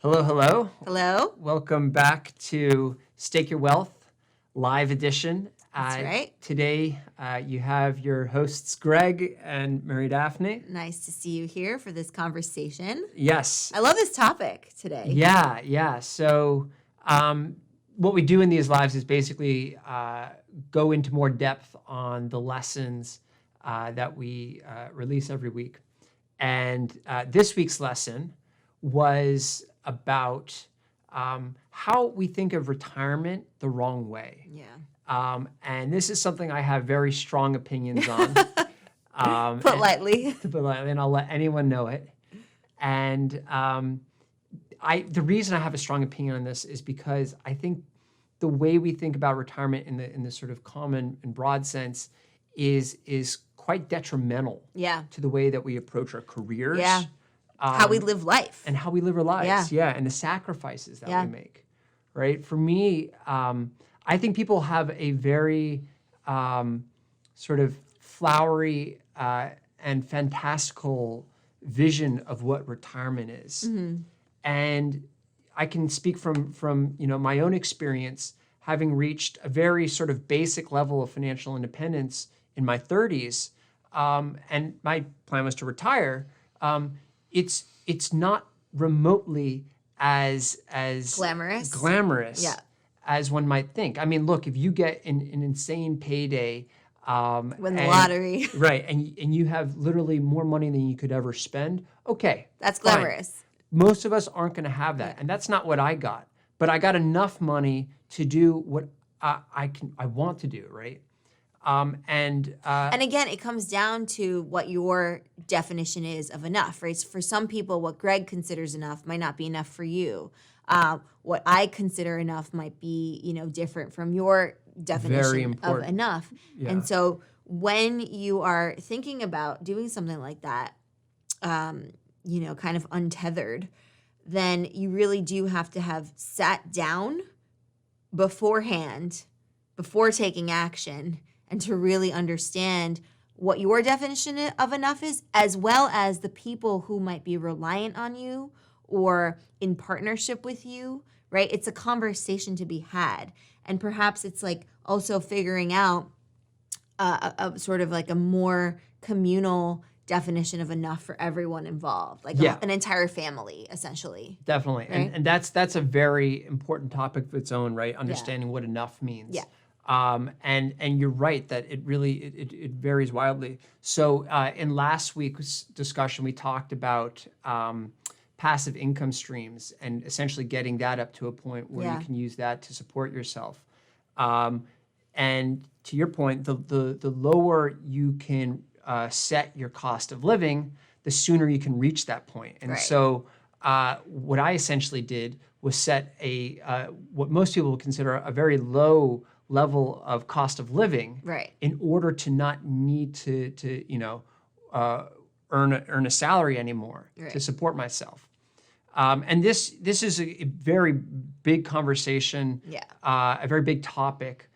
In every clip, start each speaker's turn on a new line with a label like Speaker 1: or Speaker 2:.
Speaker 1: Hello, hello.
Speaker 2: Hello.
Speaker 1: Welcome back to Stake Your Wealth live edition.
Speaker 2: That's right.
Speaker 1: Today, you have your hosts, Greg and Mary Daphne.
Speaker 2: Nice to see you here for this conversation.
Speaker 1: Yes.
Speaker 2: I love this topic today.
Speaker 1: Yeah. So what we do in these lives is basically go into more depth on the lessons that we release every week. And this week's lesson was about how we think of retirement the wrong way.
Speaker 2: Yeah.
Speaker 1: And this is something I have very strong opinions on.
Speaker 2: Put lightly.
Speaker 1: To put lightly, and I'll let anyone know it. And the reason I have a strong opinion on this is because I think the way we think about retirement in the sort of common and broad sense is quite detrimental to the way that we approach our careers.
Speaker 2: Yeah. How we live life.
Speaker 1: And how we live our lives. Yeah. And the sacrifices that we make. Right? For me, I think people have a very sort of flowery and fantastical vision of what retirement is. Mm-hmm. And I can speak from my own experience, having reached a very sort of basic level of financial independence in my 30s, and my plan was to retire. It's not remotely as glamorous as one might think. I mean, look, if you get an insane payday,
Speaker 2: win the lottery,
Speaker 1: right, and you have literally more money than you could ever spend, okay,
Speaker 2: that's glamorous.
Speaker 1: Fine. Most of us aren't going to have that, and that's not what I got. But I got enough money to do what I want to do, right? And
Speaker 2: again, it comes down to what your definition is of enough, right? So for some people, what Greg considers enough might not be enough for you. What I consider enough might be, different from your definition of enough. Yeah. And so when you are thinking about doing something like that, kind of untethered, then you really do have to have sat down beforehand, before taking action, and to really understand what your definition of enough is, as well as the people who might be reliant on you or in partnership with you, right? It's a conversation to be had. And perhaps it's like also figuring out a sort of like a more communal definition of enough for everyone involved, like an entire family, essentially.
Speaker 1: Definitely. Right? And that's a very important topic of its own, right? Understanding what enough means.
Speaker 2: Yeah.
Speaker 1: And you're right that it really it varies wildly. So in last week's discussion, we talked about passive income streams and essentially getting that up to a point where you can use that to support yourself. And to your point, the lower you can set your cost of living, the sooner you can reach that point. And so what I essentially did was set what most people would consider a very low level of cost of living, in order to not need to earn a salary anymore to support myself. And this is a very big conversation, a very big topic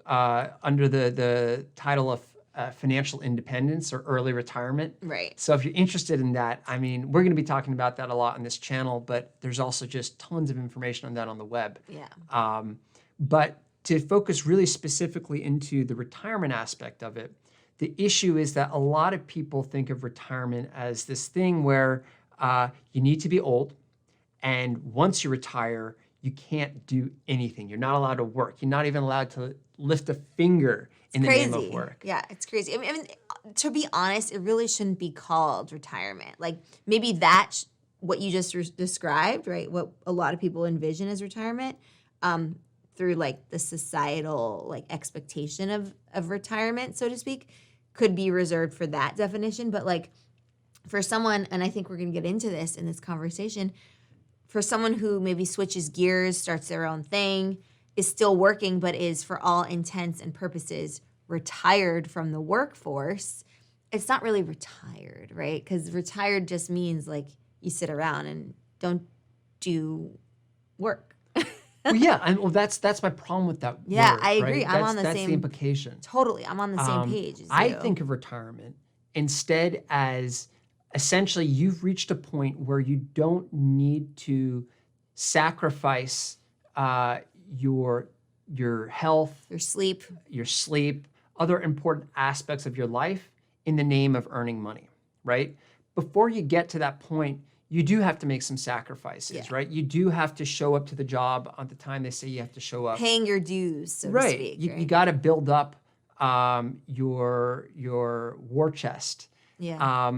Speaker 1: under the title of financial independence or early retirement.
Speaker 2: Right.
Speaker 1: So if you're interested in that, I mean, we're going to be talking about that a lot on this channel, but there's also just tons of information on that on the web.
Speaker 2: Yeah.
Speaker 1: But to focus really specifically into the retirement aspect of it, the issue is that a lot of people think of retirement as this thing where you need to be old, and once you retire, you can't do anything. You're not allowed to work. You're not even allowed to lift a finger in the name of work.
Speaker 2: Yeah, it's crazy. I mean, to be honest, it really shouldn't be called retirement. Like maybe that's what you just described, right? What a lot of people envision as retirement. Through like the societal like expectation of retirement, so to speak, could be reserved for that definition. But like for someone, and I think we're going to get into this in this conversation, for someone who maybe switches gears, starts their own thing, is still working, but is for all intents and purposes retired from the workforce, it's not really retired, right? Because retired just means like you sit around and don't do work.
Speaker 1: Well, yeah, that's my problem with that.
Speaker 2: Yeah,
Speaker 1: word,
Speaker 2: I agree.
Speaker 1: Right?
Speaker 2: That's
Speaker 1: the implication.
Speaker 2: Totally, I'm on the same page as you.
Speaker 1: I think of retirement instead as essentially you've reached a point where you don't need to sacrifice your health,
Speaker 2: your sleep,
Speaker 1: other important aspects of your life in the name of earning money, right? Before you get to that point, you do have to make some sacrifices, right? You do have to show up to the job on the time they say you have to show up.
Speaker 2: Paying your dues, so to speak.
Speaker 1: You got to build up your war chest.
Speaker 2: Yeah.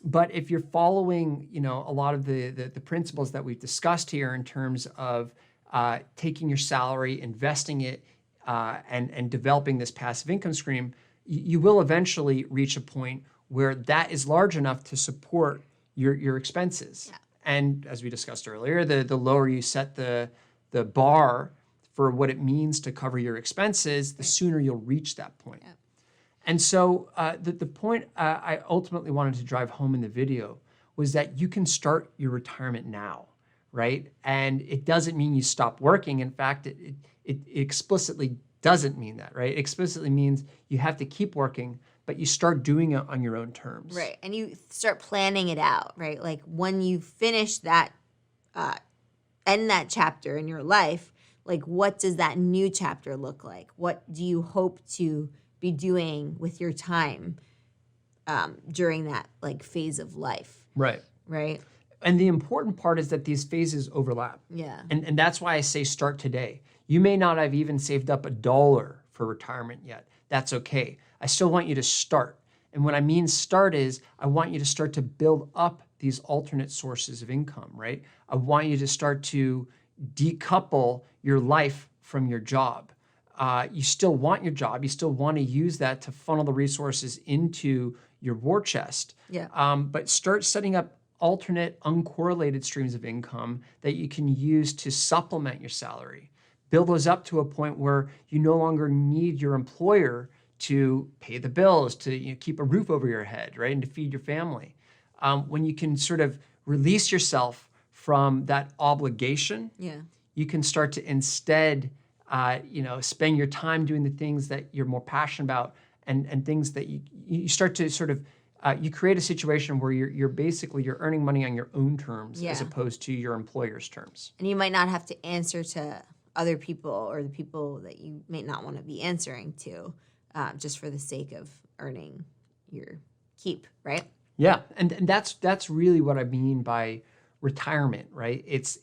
Speaker 1: But if you're following, a lot of the principles that we've discussed here in terms of taking your salary, investing it, and developing this passive income stream, you will eventually reach a point where that is large enough to support your expenses.
Speaker 2: Yeah.
Speaker 1: And as we discussed earlier, the lower you set the bar for what it means to cover your expenses, the sooner you'll reach that point.
Speaker 2: Yeah.
Speaker 1: And so the point I ultimately wanted to drive home in the video was that you can start your retirement now, right? And it doesn't mean you stop working. In fact, it explicitly doesn't mean that, right? It explicitly means you have to keep working, but you start doing it on your own terms.
Speaker 2: Right. And you start planning it out, right? Like when you finish that, end that chapter in your life, like what does that new chapter look like? What do you hope to be doing with your time during that like phase of life?
Speaker 1: Right.
Speaker 2: Right.
Speaker 1: And the important part is that these phases overlap.
Speaker 2: Yeah.
Speaker 1: And that's why I say start today. You may not have even saved up $1 for retirement yet. That's okay. I still want you to start. And what I mean start is I want you to start to build up these alternate sources of income, right? I want you to start to decouple your life from your job. You still want your job. You still want to use that to funnel the resources into your war chest.
Speaker 2: Yeah.
Speaker 1: But start setting up alternate uncorrelated streams of income that you can use to supplement your salary. Build those up to a point where you no longer need your employer to pay the bills, to keep a roof over your head, right, and to feed your family. When you can sort of release yourself from that obligation,
Speaker 2: Yeah.
Speaker 1: you can start to instead, spend your time doing the things that you're more passionate about, and things that you start to sort of you create a situation where you're earning money on your own terms as opposed to your employer's terms.
Speaker 2: And you might not have to answer to other people or the people that you may not want to be answering to, just for the sake of earning your keep, right?
Speaker 1: Yeah, and that's really what I mean by retirement, right? It's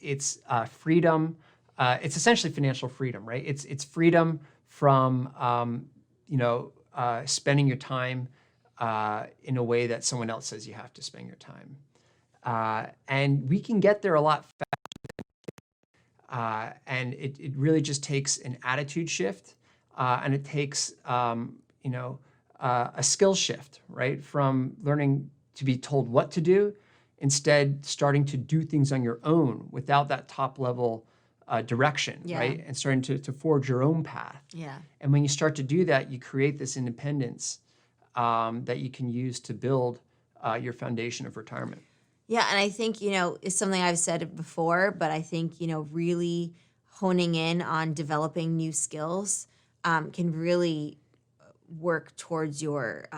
Speaker 1: freedom. It's essentially financial freedom, right? It's freedom from spending your time in a way that someone else says you have to spend your time, and we can get there a lot faster. And it really just takes an attitude shift, and it takes a skill shift, right? From learning to be told what to do, instead starting to do things on your own without that top level direction, right? And starting to forge your own path.
Speaker 2: Yeah.
Speaker 1: And when you start to do that, you create this independence that you can use to build your foundation of retirement.
Speaker 2: Yeah, and I think, it's something I've said before, but I think, really honing in on developing new skills can really work towards your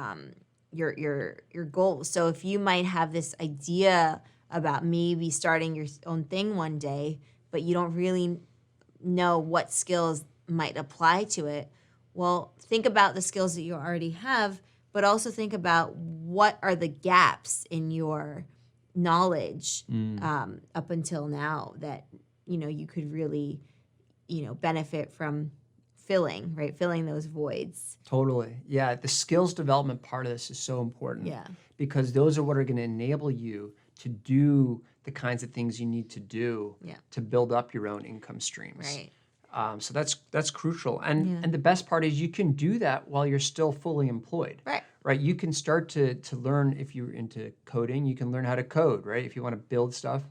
Speaker 2: goals. So if you might have this idea about maybe starting your own thing one day, but you don't really know what skills might apply to it, well, think about the skills that you already have, but also think about what are the gaps in your knowledge up until now that you could really benefit from filling those voids.
Speaker 1: Totally. Yeah, the skills development part of this is so important.
Speaker 2: Yeah.
Speaker 1: Because those are what are going to enable you to do the kinds of things you need to do to build up your own income streams.
Speaker 2: Right.
Speaker 1: So that's crucial. And the best part is you can do that while you're still fully employed. Right. You can start to learn, if you're into coding, you can learn how to code, right? If you want to build stuff.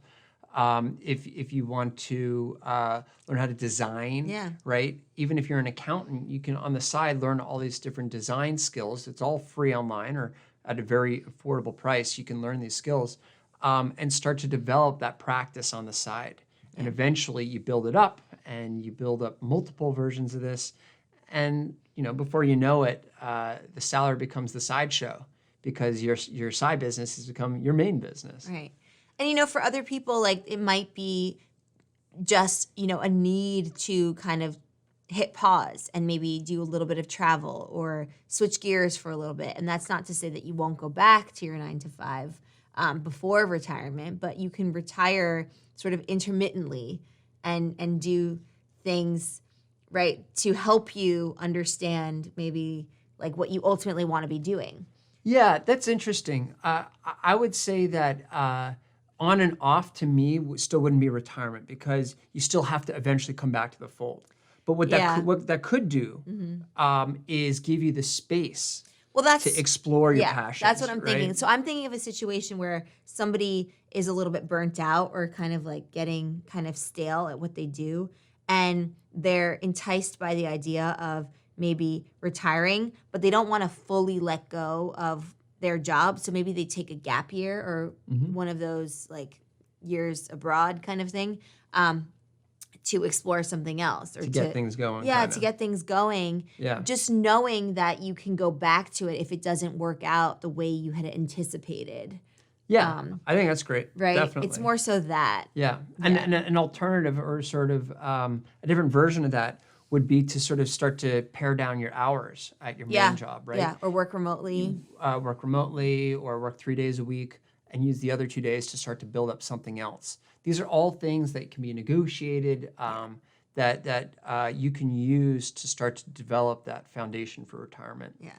Speaker 1: If you want to learn how to design, right? Even if you're an accountant, you can on the side learn all these different design skills. It's all free online or at a very affordable price. You can learn these skills and start to develop that practice on the side. And eventually you build it up and you build up multiple versions of this. And before you know it, the salary becomes the sideshow because your side business has become your main business.
Speaker 2: Right. And for other people, like it might be just, a need to kind of hit pause and maybe do a little bit of travel or switch gears for a little bit. And that's not to say that you won't go back to your 9 to 5 before retirement, but you can retire sort of intermittently and do things, right, to help you understand maybe like what you ultimately want to be doing.
Speaker 1: Yeah, that's interesting. I would say that on and off to me still wouldn't be retirement because you still have to eventually come back to the fold. But what that could do is give you the space to explore your passions.
Speaker 2: That's what I'm thinking.
Speaker 1: Right?
Speaker 2: So I'm thinking of a situation where somebody is a little bit burnt out or kind of like getting kind of stale at what they do, and they're enticed by the idea of maybe retiring, but they don't want to fully let go of their job. So maybe they take a gap year or one of those like years abroad kind of thing. To explore something else or
Speaker 1: to get things going.
Speaker 2: Yeah, to get things going.
Speaker 1: Yeah.
Speaker 2: Just knowing that you can go back to it if it doesn't work out the way you had anticipated.
Speaker 1: Yeah, I think that's great.
Speaker 2: Right?
Speaker 1: Definitely.
Speaker 2: It's more so that.
Speaker 1: Yeah. And an alternative or sort of a different version of that would be to sort of start to pare down your hours at your main job, right?
Speaker 2: Yeah, or work remotely.
Speaker 1: Work remotely or work 3 days a week and use the other 2 days to start to build up something else. These are all things that can be negotiated, that you can use to start to develop that foundation for retirement.
Speaker 2: Yeah.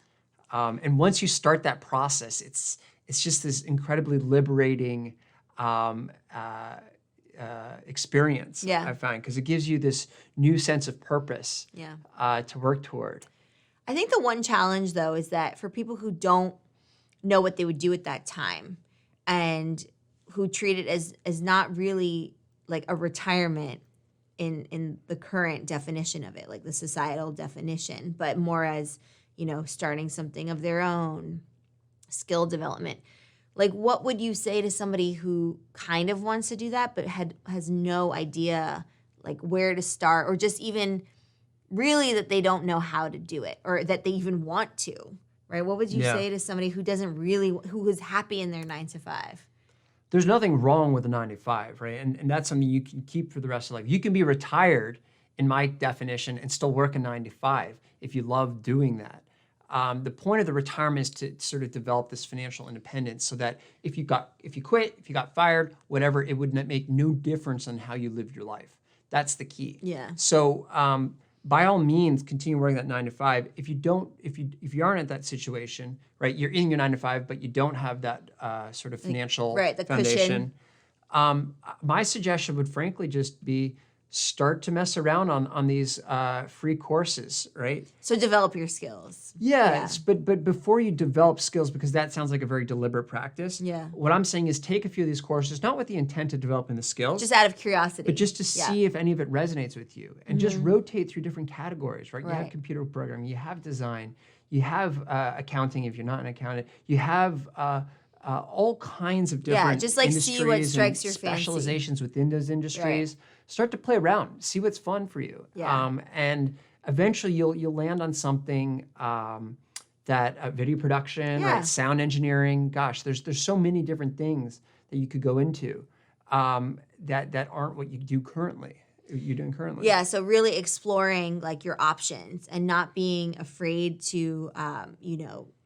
Speaker 1: And once you start that process, it's just this incredibly liberating experience, I find, because it gives you this new sense of purpose to work toward.
Speaker 2: I think the one challenge, though, is that for people who don't know what they would do at that time and who treat it as not really like a retirement in the current definition of it, like the societal definition, but more as, starting something of their own, skill development. Like, what would you say to somebody who kind of wants to do that but has no idea like where to start, or just even really that they don't know how to do it or that they even want to, right? What would you say to somebody who who is happy in their 9 to 5?
Speaker 1: There's nothing wrong with a 9 to 5, right? And that's something you can keep for the rest of life. You can be retired, in my definition, and still work a 9 to 5 if you love doing that. The point of the retirement is to sort of develop this financial independence so that if you quit, if you got fired, whatever, it would make no difference on how you live your life. That's the key.
Speaker 2: Yeah.
Speaker 1: So by all means, continue working that 9 to 5. If you aren't at that situation, right, you're in your 9 to 5, but you don't have that sort of financial
Speaker 2: the
Speaker 1: foundation. My suggestion would frankly just be start to mess around on these free courses, right?
Speaker 2: So develop your skills.
Speaker 1: Yes, but before you develop skills, because that sounds like a very deliberate practice.
Speaker 2: Yeah.
Speaker 1: What I'm saying is take a few of these courses, not with the intent of developing the skills,
Speaker 2: just out of curiosity,
Speaker 1: but just to see if any of it resonates with you, and just rotate through different categories, right? You have computer programming, you have design, you have accounting if you're not an accountant, you have all kinds of different
Speaker 2: just like see what strikes your
Speaker 1: specializations within those industries. Right. Start to play around, see what's fun for you, and eventually you'll land on something that video production, right, sound engineering. Gosh, there's so many different things that you could go into that aren't what you're doing currently.
Speaker 2: Yeah, so really exploring like your options and not being afraid to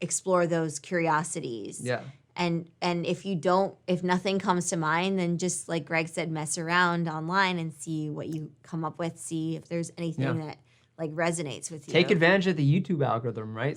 Speaker 2: explore those curiosities.
Speaker 1: Yeah.
Speaker 2: And if nothing comes to mind, then just like Greg said, mess around online and see what you come up with. See if there's anything that like resonates with you.
Speaker 1: Take advantage of the YouTube algorithm, right?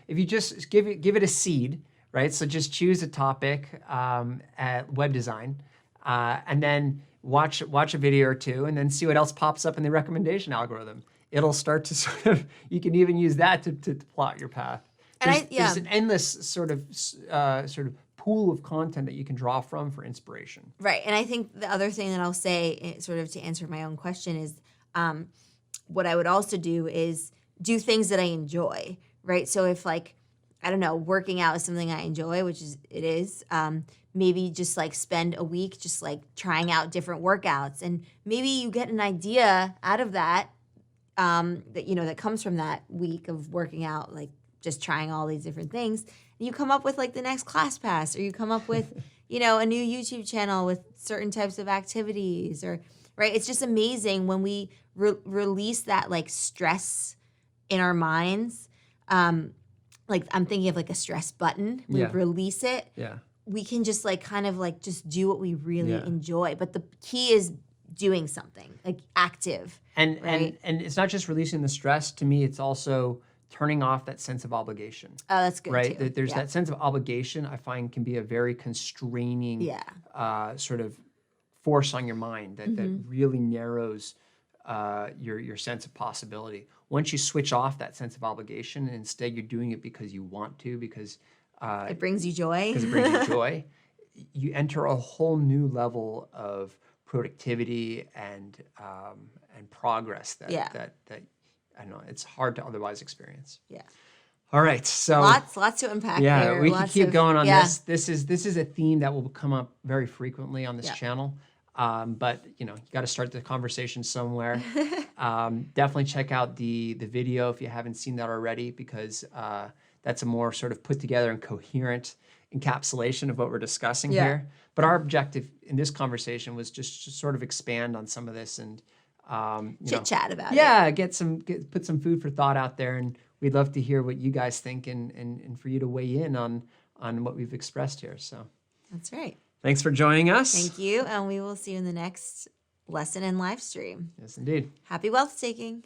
Speaker 1: If you just give it a seed, right? So just choose a topic at web design, and then watch a video or two, and then see what else pops up in the recommendation algorithm. It'll start to sort of, you can even use that to plot your path. There's an endless sort of pool of content that you can draw from for inspiration.
Speaker 2: Right, and I think the other thing that I'll say, sort of to answer my own question, is what I would also do is do things that I enjoy, right? So if like, I don't know, working out is something I enjoy, which it is, maybe just like spend a week just like trying out different workouts, and maybe you get an idea out of that, that comes from that week of working out, like just trying all these different things. And you come up with like the next class pass, or you come up with, a new YouTube channel with certain types of activities, or right? It's just amazing when we release that like stress in our minds. Like I'm thinking of like a stress button. We release it.
Speaker 1: Yeah.
Speaker 2: We can just like kind of like just do what we really enjoy. But the key is doing something like active.
Speaker 1: And
Speaker 2: right?
Speaker 1: and it's not just releasing the stress. To me, it's also turning off that sense of obligation.
Speaker 2: Oh, that's good
Speaker 1: right?
Speaker 2: too.
Speaker 1: There's that sense of obligation I find can be a very constraining sort of force on your mind that really narrows your sense of possibility. Once you switch off that sense of obligation and instead you're doing it because you want to, because
Speaker 2: it brings you joy.
Speaker 1: Because it brings you joy, you enter a whole new level of productivity and progress that I don't know, it's hard to otherwise experience.
Speaker 2: Yeah.
Speaker 1: All right, so
Speaker 2: lots to unpack there.
Speaker 1: Yeah, we can keep going on this. This is a theme that will come up very frequently on this channel. But you got to start the conversation somewhere. Definitely check out the video if you haven't seen that already, because that's a more sort of put together and coherent encapsulation of what we're discussing here. But our objective in this conversation was just to sort of expand on some of this and
Speaker 2: chit chat about it.
Speaker 1: Yeah, put some food for thought out there, and we'd love to hear what you guys think and for you to weigh in on what we've expressed here. So
Speaker 2: that's right.
Speaker 1: Thanks for joining us.
Speaker 2: Thank you, and we will see you in the next lesson and live stream.
Speaker 1: Yes, indeed.
Speaker 2: Happy wealth taking.